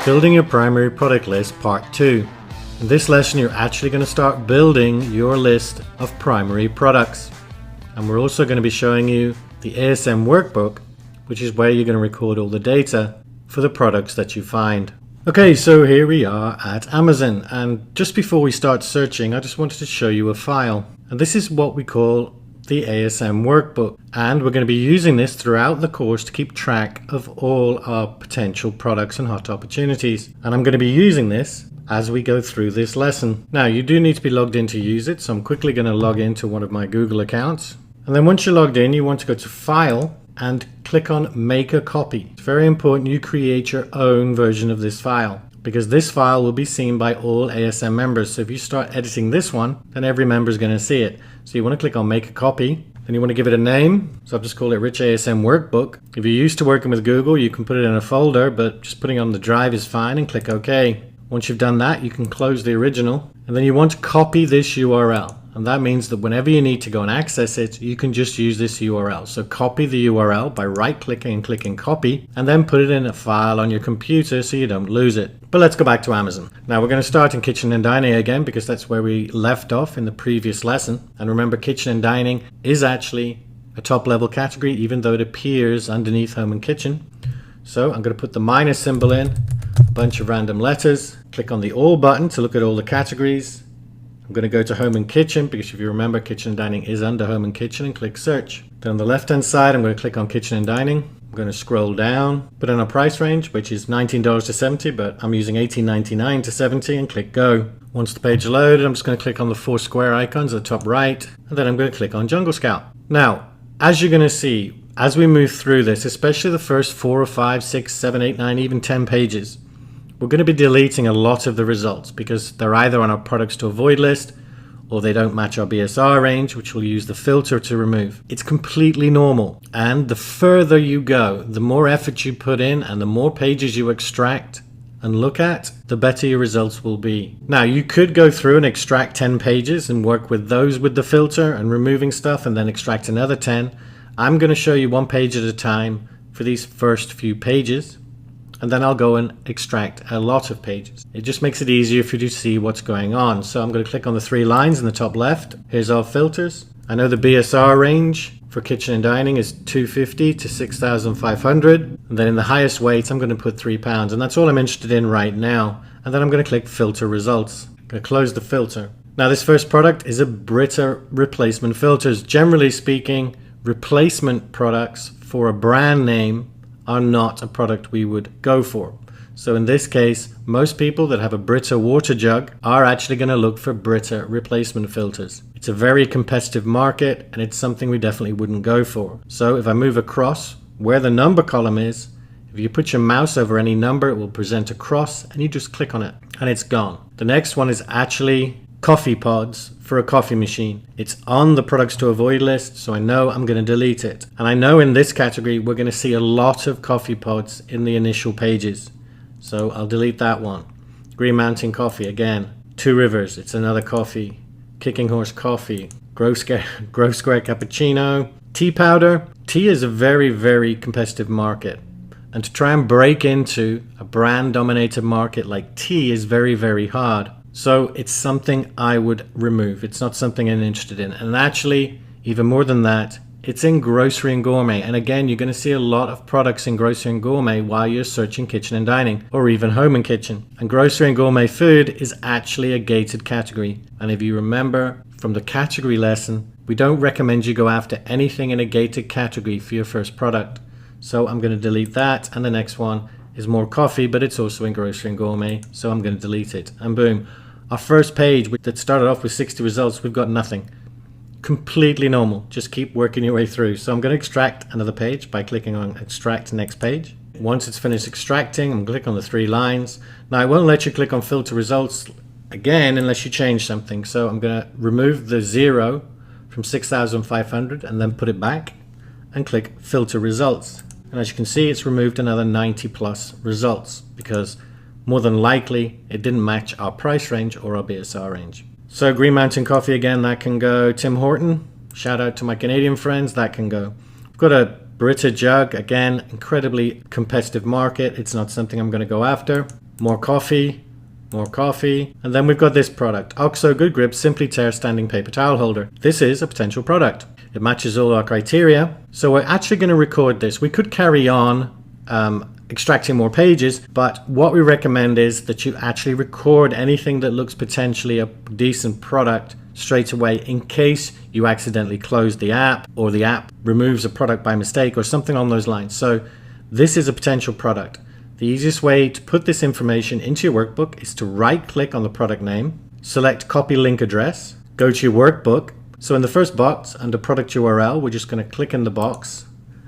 Building your primary product list part 2. In this lesson you're actually going to start building your list of primary products. And we're also going to be showing you the ASM workbook, which is where you're going to record all the data for the products that you find. Okay, so here we are at Amazon, and just before we start searching I just wanted to show you a file. And this is what we call the ASM workbook, and we're going to be using this throughout the course to keep track of all our potential products and hot opportunities. And I'm going to be using this as we go through this lesson. Now you do need to be logged in to use it, so I'm quickly going to log into one of my Google accounts. And then once you're logged in, you want to go to File and click on Make a Copy. It's very important you create your own version of this file, because this file will be seen by all ASM members. So if you start editing this one, then every member is going to see it. So you want to click on Make a Copy, then you want to give it a name. So I've just called it Rich ASM Workbook. If you're used to working with Google, you can put it in a folder, but just putting it on the drive is fine, and click OK. Once you've done that, you can close the original, and then you want to copy this URL. And that means that whenever you need to go and access it, you can just use this URL. So copy the URL by right-clicking and clicking copy, and then put it in a file on your computer so you don't lose it. But let's go back to Amazon. Now we're going to start in kitchen and dining again, because that's where we left off in the previous lesson. And remember, kitchen and dining is actually a top-level category, even though it appears underneath home and kitchen. So I'm going to put the minus symbol in, a bunch of random letters, click on the All button to look at all the categories. I'm going to go to Home and Kitchen, because if you remember, Kitchen and Dining is under Home and Kitchen, and click Search. Then on the left hand side I'm going to click on Kitchen and Dining. I'm going to scroll down, put in a price range, which is $19 to $70, but I'm using $18.99 to $70, and click Go. Once the page is loaded, I'm just going to click on the 4 square icons at the top right, and then I'm going to click on Jungle Scout. Now, as you're going to see, as we move through this, especially the first 4 or 5, 6, 7, 8, 9, even 10 pages, we're going to be deleting a lot of the results because they're either on our products to avoid list, or they don't match our BSR range, which we'll use the filter to remove. It's completely normal. And the further you go, the more effort you put in and the more pages you extract and look at, the better your results will be. Now, you could go through and extract 10 pages and work with those with the filter and removing stuff, and then extract another 10. I'm going to show you one page at a time for these first few pages, and then I'll go and extract a lot of pages. It just makes it easier for you to see what's going on. So I'm going to click on the 3 lines in the top left. Here's our filters. I know the BSR range for kitchen and dining is 250 to 6,500. And then in the highest weight, I'm going to put £3, and that's all I'm interested in right now. And then I'm going to click Filter Results. I'm going to close the filter. Now this first product is a Brita replacement filters. Generally speaking, replacement products for a brand name are not a product we would go for. So in this case, most people that have a Brita water jug are actually going to look for Brita replacement filters. It's a very competitive market, and it's something we definitely wouldn't go for. So if I move across where the number column is, if you put your mouse over any number, it will present a cross, and you just click on it and it's gone. The next one is actually coffee pods for a coffee machine. It's on the products to avoid list, so I know I'm going to delete it. And I know in this category we're going to see a lot of coffee pods in the initial pages, so I'll delete that one. Green Mountain Coffee, again. Two Rivers, it's another coffee. Kicking Horse Coffee. Grove Square Cappuccino. Tea Powder. Tea is a very, very competitive market, and to try and break into a brand dominated market like tea is very, very hard. So it's something I would remove. It's not something I'm interested in. And actually, even more than that, it's in grocery and gourmet. And again, you're going to see a lot of products in grocery and gourmet while you're searching kitchen and dining, or even home and kitchen. And grocery and gourmet food is actually a gated category. And if you remember from the category lesson, we don't recommend you go after anything in a gated category for your first product. So I'm going to delete that. And the next one is more coffee, but it's also in grocery and gourmet, so I'm going to delete it. And boom, our first page that started off with 60 results, we've got nothing. Completely normal. Just keep working your way through. So I'm going to extract another page by clicking on Extract Next Page. Once it's finished extracting, I'm going to click on the 3 lines. Now it won't let you click on Filter Results again unless you change something. So I'm going to remove the 0 from 6,500 and then put it back and click Filter Results. And as you can see, it's removed another 90 plus results, because more than likely it didn't match our price range or our BSR range. So Green Mountain Coffee, again, that can go. Tim Horton, shout out to my Canadian friends, that can go. I've got a Brita jug, again, incredibly competitive market. It's not something I'm going to go after. more coffee, and then we've got this product, OXO Good Grip Simply Tear Standing Paper Towel Holder. This is a potential product. It matches all our criteria, so we're actually going to record this. We could carry on extracting more pages, but what we recommend is that you actually record anything that looks potentially a decent product straight away, in case you accidentally close the app or the app removes a product by mistake or something along those lines. So this is a potential product. The easiest way to put this information into your workbook is to right click on the product name, select copy link address, go to your workbook. So in the first box under product URL, we're just going to click in the box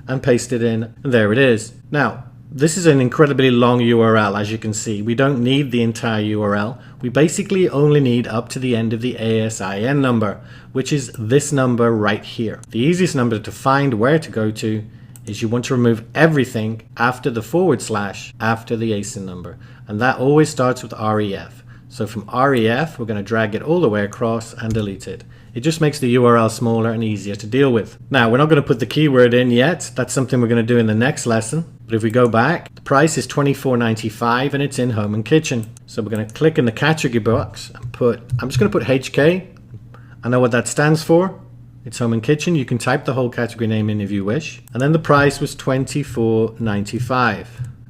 and paste it in, and there it is. Now, this is an incredibly long URL, as you can see. We don't need the entire URL. We basically only need up to the end of the ASIN number, which is this number right here. The easiest number to find where to go to is you want to remove everything after the / after the ASIN number. And that always starts with REF. So from REF, we're going to drag it all the way across and delete it. It just makes the URL smaller and easier to deal with. Now, we're not going to put the keyword in yet. That's something we're going to do in the next lesson. But if we go back, the price is $24.95 and it's in home and kitchen. So we're going to click in the category box and I'm just going to put HK. I know what that stands for. It's home and kitchen. You can type the whole category name in if you wish. And then the price was $24.95.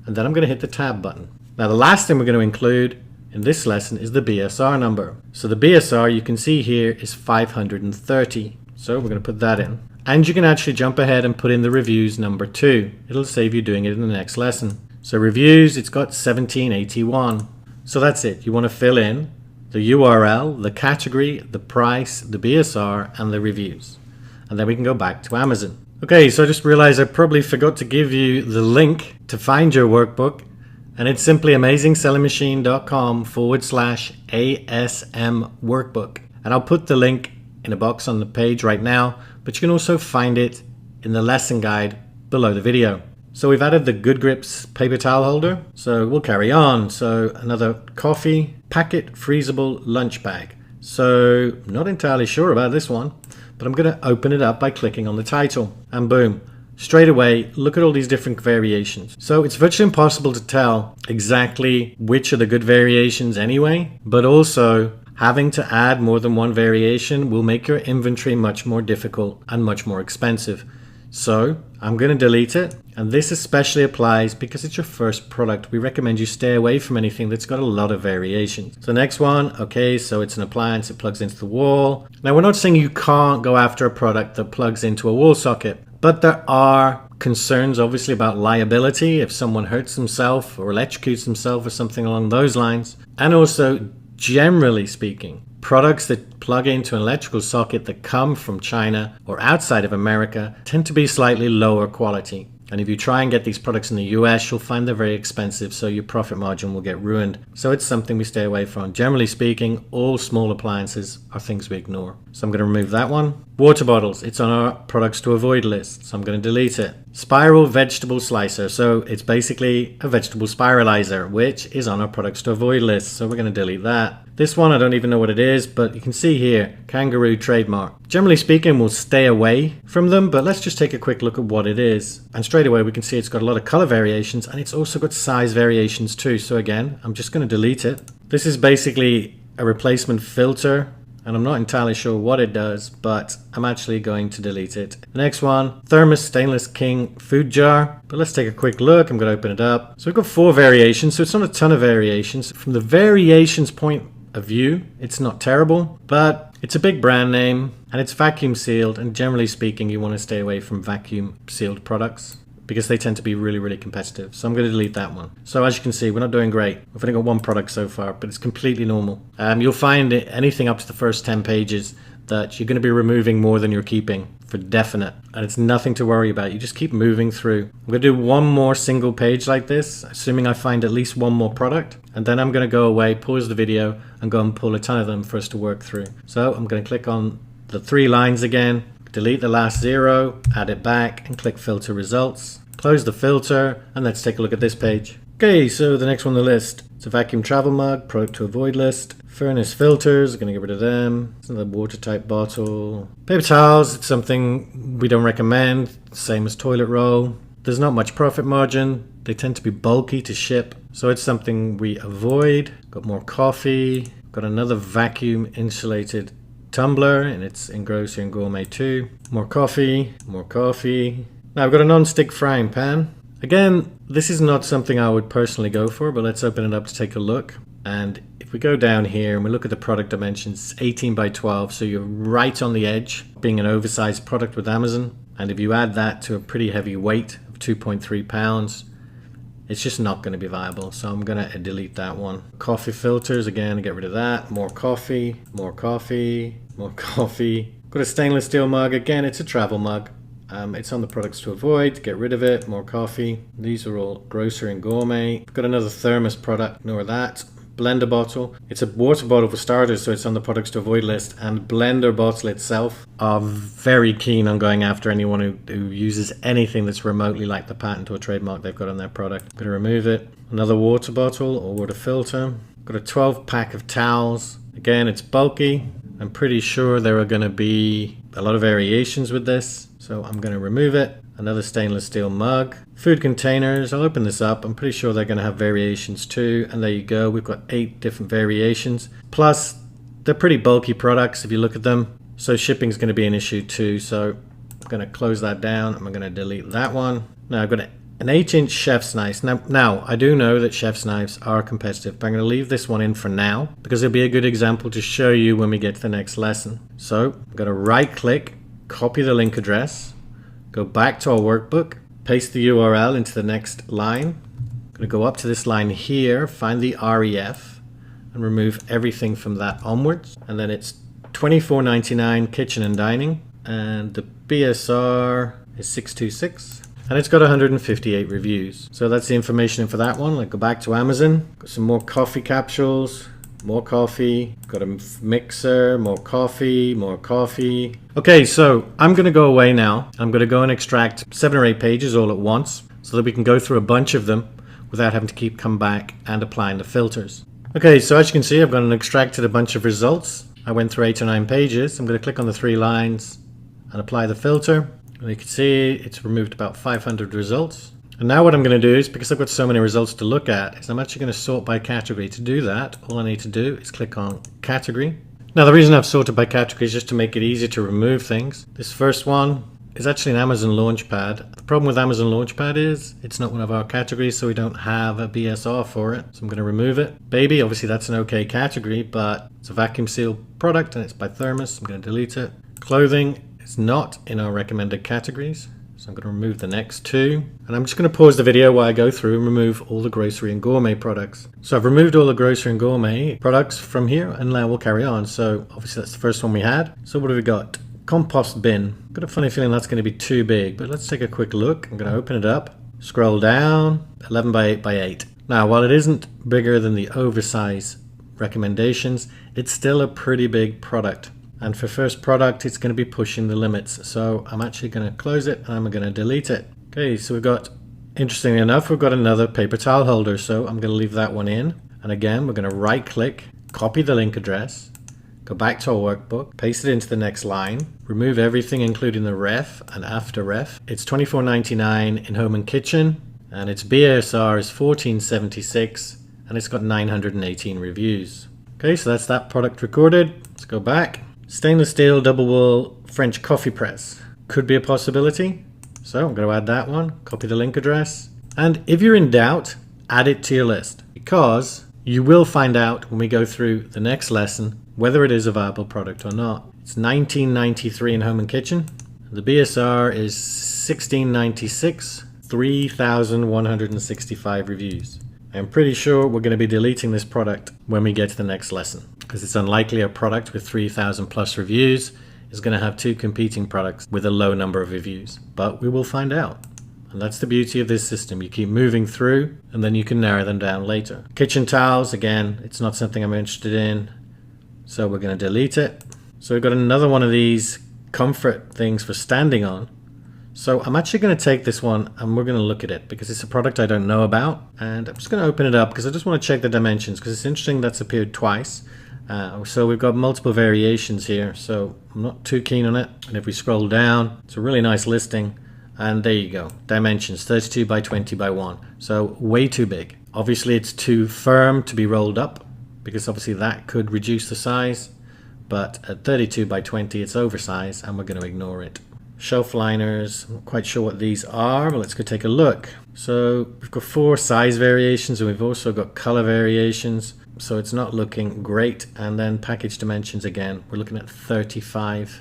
And then I'm going to hit the tab button. Now, the last thing we're going to include in this lesson is the BSR number. So the BSR you can see here is 530. So we're going to put that in. And you can actually jump ahead and put in the reviews number 2. It'll save you doing it in the next lesson. So reviews, it's got 1781. So that's it. You want to fill in the URL, the category, the price, the BSR, and the reviews. And then we can go back to Amazon. Okay, so I just realized I probably forgot to give you the link to find your workbook. And it's simply AmazingSellingMachine.com/ASM workbook. And I'll put the link in a box on the page right now, but you can also find it in the lesson guide below the video. So we've added the Good Grips paper towel holder. So we'll carry on. So another coffee packet freezable lunch bag. So not entirely sure about this one, but I'm going to open it up by clicking on the title, and boom. Straight away, look at all these different variations. So it's virtually impossible to tell exactly which are the good variations anyway, but also having to add more than one variation will make your inventory much more difficult and much more expensive. So I'm going to delete it, and this especially applies because it's your first product. We recommend you stay away from anything that's got a lot of variations. So next one, okay, so it's an appliance, it plugs into the wall. Now we're not saying you can't go after a product that plugs into a wall socket, but there are concerns obviously about liability if someone hurts himself or electrocutes himself or something along those lines. And also, generally speaking, products that plug into an electrical socket that come from China or outside of America tend to be slightly lower quality. And if you try and get these products in the US, you'll find they're very expensive, so your profit margin will get ruined. So it's something we stay away from. Generally speaking, all small appliances are things we ignore. So I'm going to remove that one. Water bottles, it's on our products to avoid list, so I'm going to delete it. Spiral vegetable slicer, so it's basically a vegetable spiralizer, which is on our products to avoid list, so we're going to delete that. This one, I don't even know what it is, but you can see here, Kangaroo trademark. Generally speaking, we'll stay away from them, but let's just take a quick look at what it is. And straight away, we can see it's got a lot of color variations, and it's also got size variations too. So again, I'm just going to delete it. This is basically a replacement filter, and I'm not entirely sure what it does, but I'm actually going to delete it. The next one, Thermos Stainless King food jar. But let's take a quick look. I'm going to open it up. So we've got 4 variations, so it's not a ton of variations. From the variations point of view, it's not terrible, but it's a big brand name and it's vacuum sealed, and generally speaking, you want to stay away from vacuum sealed products because they tend to be really, really competitive. So I'm going to delete that one. So as you can see, we're not doing great. We've only got 1 product so far, but it's completely normal. You'll find anything up to the first 10 pages that you're going to be removing more than you're keeping for definite. And it's nothing to worry about. You just keep moving through. I'm going to do 1 more single page like this, assuming I find at least 1 more product. And then I'm going to go away, pause the video, and go and pull a ton of them for us to work through. So I'm going to click on the 3 lines again, delete the last 0, add it back, and click filter results. Close the filter, and let's take a look at this page. Okay, so the next one on the list. It's a vacuum travel mug, product to avoid list. Furnace filters, going to get rid of them. It's another watertight bottle. Paper towels, it's something we don't recommend. Same as toilet roll. There's not much profit margin. They tend to be bulky to ship. So it's something we avoid. Got more coffee. Got another vacuum insulated tumbler, and it's in Grocery and Gourmet too. More coffee, more coffee. Now I've got a non-stick frying pan. Again, this is not something I would personally go for, but let's open it up to take a look. And if we go down here and we look at the product dimensions, 18 by 12, so you're right on the edge, being an oversized product with Amazon. And if you add that to a pretty heavy weight of 2.3 pounds, it's just not going to be viable. So I'm going to delete that one. Coffee filters, again, get rid of that. More coffee, more coffee, more coffee. Got a stainless steel mug. Again, it's a travel mug. It's on the products to avoid. Get rid of it. More coffee. These are all Grocery and Gourmet. Got another thermos product. Ignore that. Blender bottle. It's a water bottle for starters, so it's on the products to avoid list. And blender bottle itself are very keen on going after anyone who uses anything that's remotely like the patent or trademark they've got on their product. I'm going to remove it. Another water bottle or water filter. Got a 12 pack of towels. Again, it's bulky. I'm pretty sure there are going to be a lot of variations with this, so I'm going to remove it. Another stainless steel mug. Food containers, I'll open this up. I'm pretty sure they're going to have variations too. And there you go, we've got 8 different variations. Plus, they're pretty bulky products if you look at them. So shipping is going to be an issue too. So I'm going to close that down. I'm going to delete that one. Now I've got an 8-inch chef's knife. Now, I do know that chef's knives are competitive, but I'm going to leave this one in for now because it'll be a good example to show you when we get to the next lesson. So I'm going to right click, copy the link address, go back to our workbook, paste the URL into the next line. I'm going to go up to this line here, find the REF, and remove everything from that onwards. And then it's $24.99 kitchen and dining, and the BSR is 626, and it's got 158 reviews. So that's the information for that one. Let's go back to Amazon. Got some more coffee capsules. More coffee, got a mixer, more coffee, more coffee. Okay, so I'm gonna go away now. I'm gonna go and extract 7 or 8 pages all at once so that we can go through a bunch of them without having to keep come back and applying the filters. Okay, so as you can see, I've gone and extracted a bunch of results. I went through 8 or 9 pages. I'm gonna click on the 3 lines and apply the filter. And you can see it's removed about 500 results. And now what I'm going to do is, because I've got so many results to look at, is I'm actually going to sort by category. To do that, all I need to do is click on category. Now the reason I've sorted by category is just to make it easier to remove things. This first one is actually an Amazon Launchpad. The problem with Amazon Launchpad is it's not one of our categories, so we don't have a BSR for it. So I'm going to remove it. Baby, obviously that's an okay category, but it's a vacuum sealed product and it's by Thermos. I'm going to delete it. Clothing is not in our recommended categories. So I'm going to remove the next 2, and I'm just going to pause the video while I go through and remove all the Grocery and Gourmet products. So I've removed all the Grocery and Gourmet products from here, and now we'll carry on. So obviously that's the first one we had. So what have we got? Compost bin. Got a funny feeling that's going to be too big, but let's take a quick look. I'm going to open it up, scroll down, 11 by 8 by 8. Now while it isn't bigger than the oversize recommendations, it's still a pretty big product. And for first product, it's going to be pushing the limits. So I'm actually going to close it and I'm going to delete it. Okay, so we've got, interestingly enough, we've got another paper towel holder. So I'm going to leave that one in. And again, we're going to right click, copy the link address, go back to our workbook, paste it into the next line, remove everything including the ref and after ref. It's $24.99 in home and kitchen, and its BSR is 1476, and it's got 918 reviews. Okay, so that's that product recorded. Let's go back. Stainless steel double wall French coffee press could be a possibility. So I'm going to add that one, copy the link address. And if you're in doubt, add it to your list, because you will find out when we go through the next lesson whether it is a viable product or not. It's $19.93 in home and kitchen. The BSR is $16.96, 3,165 reviews. I'm pretty sure we're going to be deleting this product when we get to the next lesson, because it's unlikely a product with 3,000 plus reviews is going to have 2 competing products with a low number of reviews. But we will find out. And that's the beauty of this system. You keep moving through and then you can narrow them down later. Kitchen towels, again, it's not something I'm interested in, so we're going to delete it. So we've got another one of these comfort things for standing on. So I'm actually going to take this one and we're going to look at it because it's a product I don't know about. And I'm just going to open it up because I just want to check the dimensions, because it's interesting that's appeared twice. So we've got multiple variations here, so I'm not too keen on it. And if we scroll down, it's a really nice listing. And there you go, dimensions 32 by 20 by 1. So way too big. Obviously it's too firm to be rolled up because obviously that could reduce the size, but at 32 by 20 it's oversized and we're going to ignore it. Shelf liners, I'm not quite sure what these are, but let's go take a look. So we've got 4 size variations and we've also got color variations, so it's not looking great. And then package dimensions again, we're looking at 35.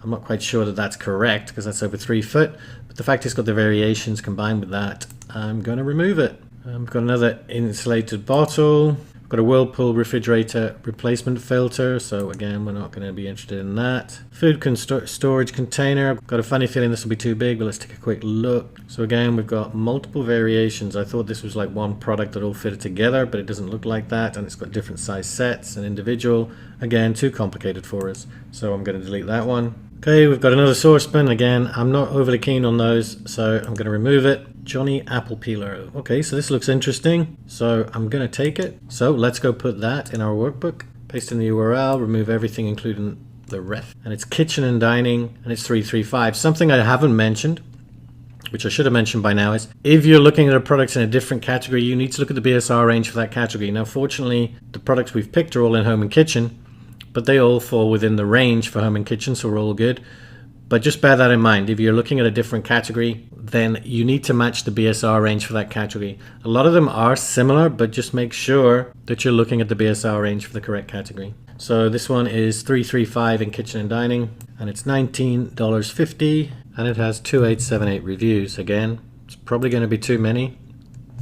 I'm not quite sure that that's correct because that's over 3 foot, but the fact it's got the variations combined with that, I'm going to remove it. We've got another insulated bottle. We've got a Whirlpool refrigerator replacement filter, so again we're not going to be interested in that. Food storage container. I've got a funny feeling this will be too big, but let's take a quick look. So again we've got multiple variations. I thought this was like one product that all fitted together, but it doesn't look like that, and it's got different size sets and individual. Again, too complicated for us, so I'm going to delete that one. Okay, we've got another saucepan. Again, I'm not overly keen on those, so I'm going to remove it. Johnny Apple Peeler. Okay, so this looks interesting, so I'm going to take it. So let's go put that in our workbook. Paste in the URL, remove everything including the ref. And it's kitchen and dining, and it's 335. Something I haven't mentioned, which I should have mentioned by now, is if you're looking at a product in a different category, you need to look at the BSR range for that category. Now, fortunately, the products we've picked are all in home and kitchen, but they all fall within the range for home and kitchen, so we're all good. But just bear that in mind. If you're looking at a different category, then you need to match the BSR range for that category. A lot of them are similar, but just make sure that you're looking at the BSR range for the correct category. So this one is 335 in kitchen and dining, and it's $19.50, and it has 2878 reviews. Again, it's probably going to be too many,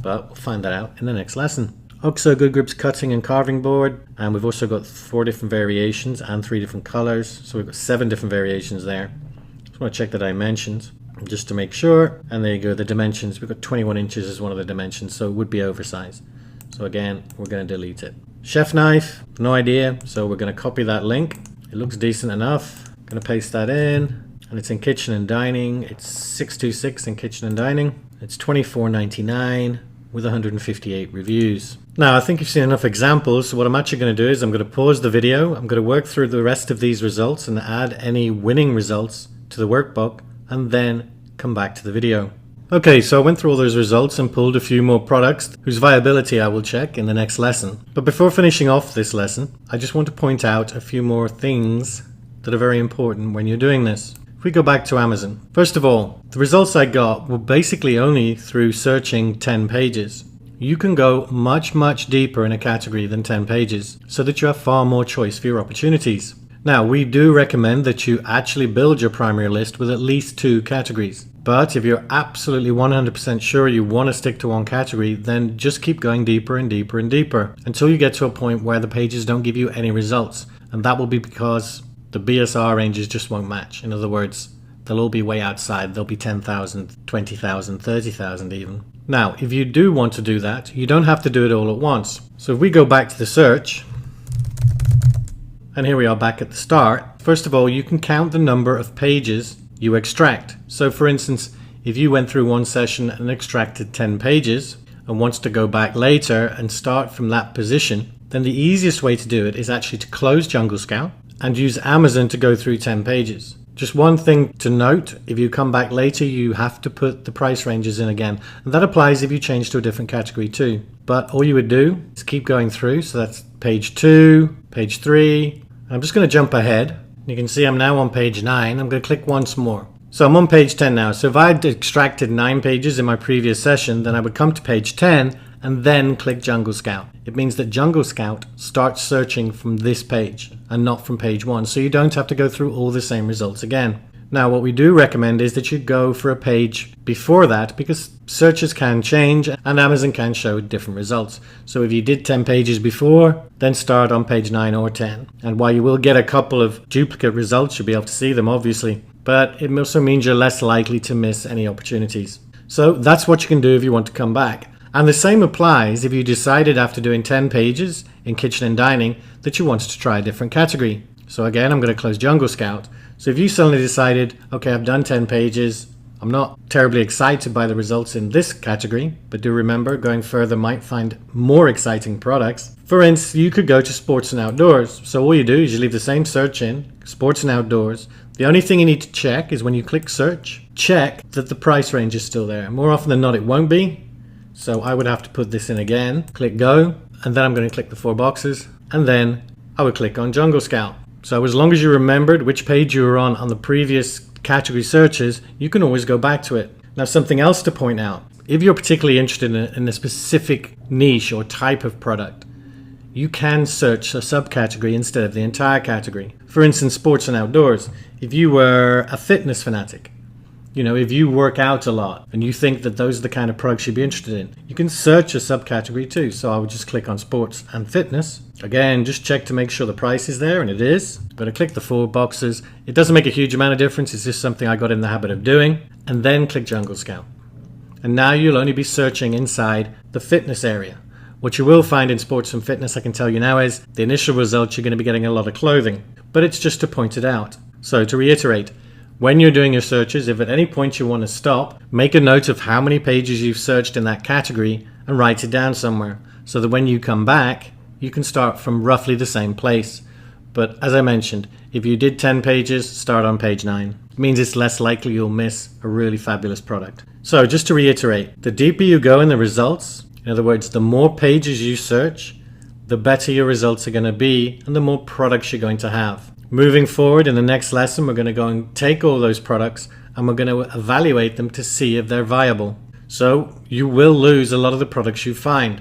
but we'll find that out in the next lesson. OXO Good Grips cutting and carving board, and we've also got 4 different variations and 3 different colors, so we've got 7 different variations there. Just want to check the dimensions just to make sure, and there you go, the dimensions. We've got 21 inches as one of the dimensions, so it would be oversized. So again, we're going to delete it. Chef knife, no idea, so we're going to copy that link. It looks decent enough. Going to paste that in, and it's in kitchen and dining. It's 626 in kitchen and dining. It's $24.99 with 158 reviews. Now, I think you've seen enough examples, so what I'm actually going to do is I'm going to pause the video. I'm going to work through the rest of these results and add any winning results to the workbook, and then come back to the video. Okay, so I went through all those results and pulled a few more products whose viability I will check in the next lesson. But before finishing off this lesson, I just want to point out a few more things that are very important when you're doing this. If we go back to Amazon, first of all, the results I got were basically only through searching 10 pages. You can go much, much deeper in a category than 10 pages so that you have far more choice for your opportunities. Now, we do recommend that you actually build your primary list with at least 2 categories. But if you're absolutely 100% sure you want to stick to one category, then just keep going deeper and deeper and deeper until you get to a point where the pages don't give you any results. And that will be because the BSR ranges just won't match. In other words, they'll all be way outside. They'll be 10,000, 20,000, 30,000 even. Now, if you do want to do that, you don't have to do it all at once. So if we go back to the search, and here we are back at the start. First of all, you can count the number of pages you extract. So for instance, if you went through one session and extracted 10 pages and wants to go back later and start from that position, then the easiest way to do it is actually to close Jungle Scout and use Amazon to go through 10 pages. Just one thing to note, if you come back later, you have to put the price ranges in again. And that applies if you change to a different category too. But all you would do is keep going through. So that's page 2, page 3. I'm just going to jump ahead. You can see I'm now on page 9. I'm going to click once more. So I'm on page 10 now. So if I'd extracted 9 pages in my previous session, then I would come to page 10 and then click Jungle Scout. It means that Jungle Scout starts searching from this page and not from page 1. So you don't have to go through all the same results again. Now, what we do recommend is that you go for a page before that because searches can change and Amazon can show different results. So if you did 10 pages before, then start on page 9 or 10. And while you will get a couple of duplicate results, you'll be able to see them obviously, but it also means you're less likely to miss any opportunities. So that's what you can do if you want to come back. And the same applies if you decided after doing 10 pages in kitchen and dining that you wanted to try a different category. So again, I'm going to close Jungle Scout. So if you suddenly decided, okay, I've done 10 pages, I'm not terribly excited by the results in this category, but do remember going further might find more exciting products. For instance, you could go to sports and outdoors. So all you do is you leave the same search in, sports and outdoors. The only thing you need to check is when you click search, check that the price range is still there. More often than not, it won't be. So I would have to put this in again, click go, and then I'm going to click the 4 boxes, and then I would click on Jungle Scout. So as long as you remembered which page you were on the previous category searches, you can always go back to it. Now, something else to point out, if you're particularly interested in a specific niche or type of product, you can search a subcategory instead of the entire category. For instance, sports and outdoors. If you were a fitness fanatic, if you work out a lot and you think that those are the kind of products you'd be interested in, you can search a subcategory too. So I would just click on sports and fitness. Again, just check to make sure the price is there, and it is. But I click the 4 boxes. It doesn't make a huge amount of difference. It's just something I got in the habit of doing. And then click Jungle Scout. And now you'll only be searching inside the fitness area. What you will find in sports and fitness, I can tell you now, is the initial results you're going to be getting a lot of clothing. But it's just to point it out. So to reiterate, when you're doing your searches, if at any point you want to stop, make a note of how many pages you've searched in that category and write it down somewhere so that when you come back, you can start from roughly the same place. But as I mentioned, if you did 10 pages, start on page 9. It means it's less likely you'll miss a really fabulous product. So just to reiterate, the deeper you go in the results, in other words, the more pages you search, the better your results are going to be and the more products you're going to have. Moving forward in the next lesson, we're going to go and take all those products and we're going to evaluate them to see if they're viable. So you will lose a lot of the products you find,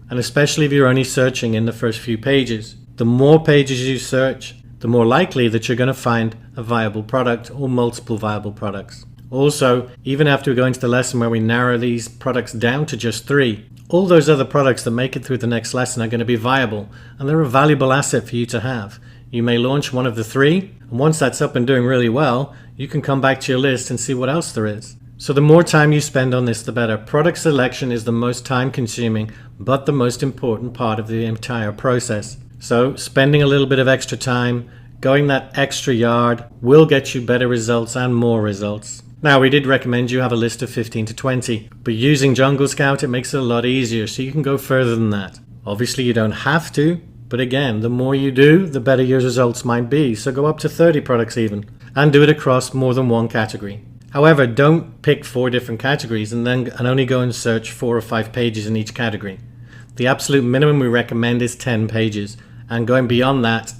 and especially if you're only searching in the first few pages. The more pages you search, the more likely that you're going to find a viable product or multiple viable products. Also, even after we go into the lesson where we narrow these products down to just 3, all those other products that make it through the next lesson are going to be viable, and they're a valuable asset for you to have. You may launch one of the 3, and once that's up and doing really well, you can come back to your list and see what else there is. So the more time you spend on this, the better. Product selection is the most time consuming, but the most important part of the entire process. So spending a little bit of extra time, going that extra yard, will get you better results and more results. Now, we did recommend you have a list of 15 to 20, but using Jungle Scout, it makes it a lot easier, so you can go further than that. Obviously, you don't have to, but again, the more you do, the better your results might be. So go up to 30 products even, and do it across more than one category. However, don't pick 4 different categories and only go and search 4 or 5 pages in each category. The absolute minimum we recommend is 10 pages, and going beyond that,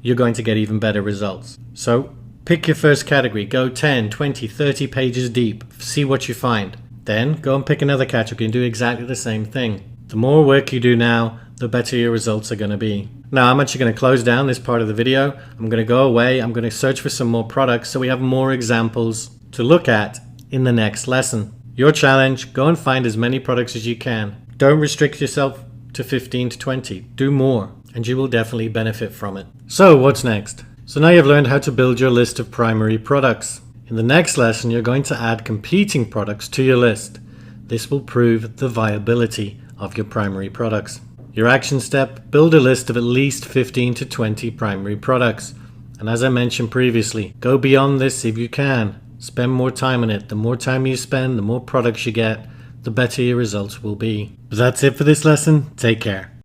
you're going to get even better results. So pick your first category, go 10, 20, 30 pages deep, see what you find. Then go and pick another category and do exactly the same thing. The more work you do now, the better your results are going to be. Now I'm actually going to close down this part of the video. I'm going to go away. I'm going to search for some more products so we have more examples to look at in the next lesson. Your challenge, go and find as many products as you can. Don't restrict yourself to 15 to 20. Do more, and you will definitely benefit from it. So what's next? So now you've learned how to build your list of primary products. In the next lesson, you're going to add competing products to your list. This will prove the viability of your primary products. Your action step, build a list of at least 15 to 20 primary products. And as I mentioned previously, go beyond this if you can. Spend more time on it. The more time you spend, the more products you get, the better your results will be. But that's it for this lesson. Take care.